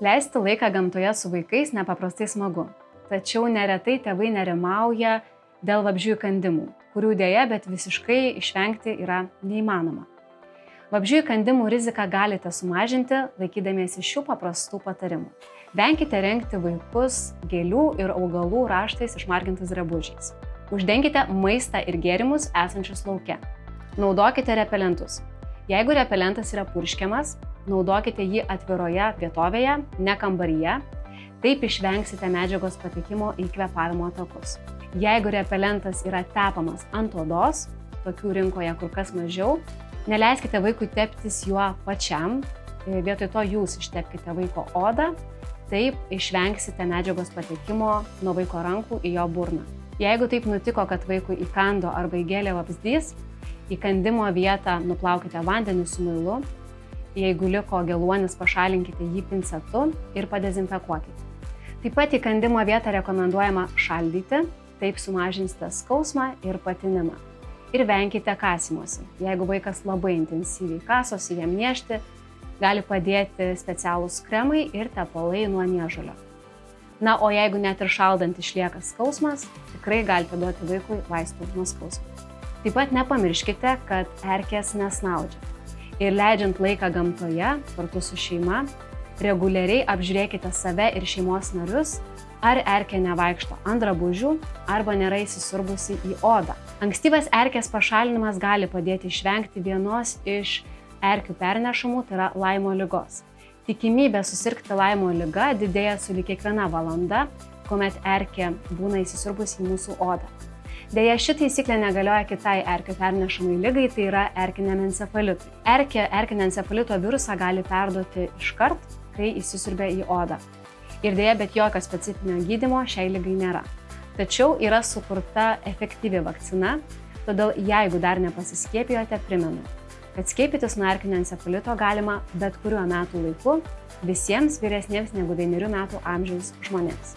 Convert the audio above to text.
Leisti laiką gamtoje su vaikais nepaprastai smagu, tačiau neretai tėvai nerimauja dėl vabzdžių įkandimų, kurių dėja, bet visiškai išvengti yra neįmanoma. Vabzdžių įkandimų riziką galite sumažinti, laikydamiesi šių paprastų patarimų. Venkite rengti vaikus gėlių ir augalų raštais išmargintais drabužiais. Uždenkite maistą ir gėrimus esančius lauke. Naudokite repelentus. Jeigu repelentas yra purškiamas, naudokite jį atviroje vietovėje, ne kambaryje. Taip išvengsite medžiagos patekimo į kvėpavimo takus. Jeigu repelentas yra tepamas ant odos, tokių rinkoje kur kas mažiau, neleiskite vaikui teptis juo pačiam, vietoj to jūs ištepkite vaiko odą, taip išvengsite medžiagos patekimo nuo vaiko rankų į jo burną. Jeigu taip nutiko, kad vaikui įkando arba įgėlė vabzdys, įkandimo vietą nuplaukite vandeniu su muilu, jeigu liko geluonis, pašalinkite jį pincetu ir padezinfekuokite. Taip pat įkandimo vietą rekomenduojama šaldyti, taip sumažinsite skausmą ir patinimą. Ir venkite kasimosi. Jeigu vaikas labai intensyviai kasosi, jam niežti, gali padėti specialūs kremai ir tepalai nuo niežulio. Na, o jeigu net ir šaldant išlieka skausmas, tikrai galite duoti vaikui vaistų nuo skausmo. Taip pat nepamirškite, kad erkės nesnaudžia. Ir leidžiant laiką gamtoje kartu su šeima, reguliariai apžiūrėkite save ir šeimos narius, ar erkė nevaikšto ant drabužių arba nėra įsisiurbusi į odą. Ankstyvas erkės pašalinimas gali padėti išvengti vienos iš erkių pernešamų, tai yra Laimo ligos. Tikimybė susirgti Laimo liga didėja sulig kiekviena valanda, kuomet erkė būna įsisiurbusi į mūsų odą. Deja, ši taisyklė negalioja kitai erkių pernešamai ligai, tai yra erkiniam encefalitui. Erkė erkinio encefalito virusą gali perduoti iškart, kai įsisiurbia į odą. Ir deja, bet jokio specifinio gydymo šiai ligai nėra. Tačiau yra sukurta efektyvi vakcina, todėl jeigu dar nepasiskiepijote, primenu, kad skiepytis nuo erkinio encefalito galima bet kuriuo metų laiku visiems vyresniems negu 9 metų amžiaus žmonėms.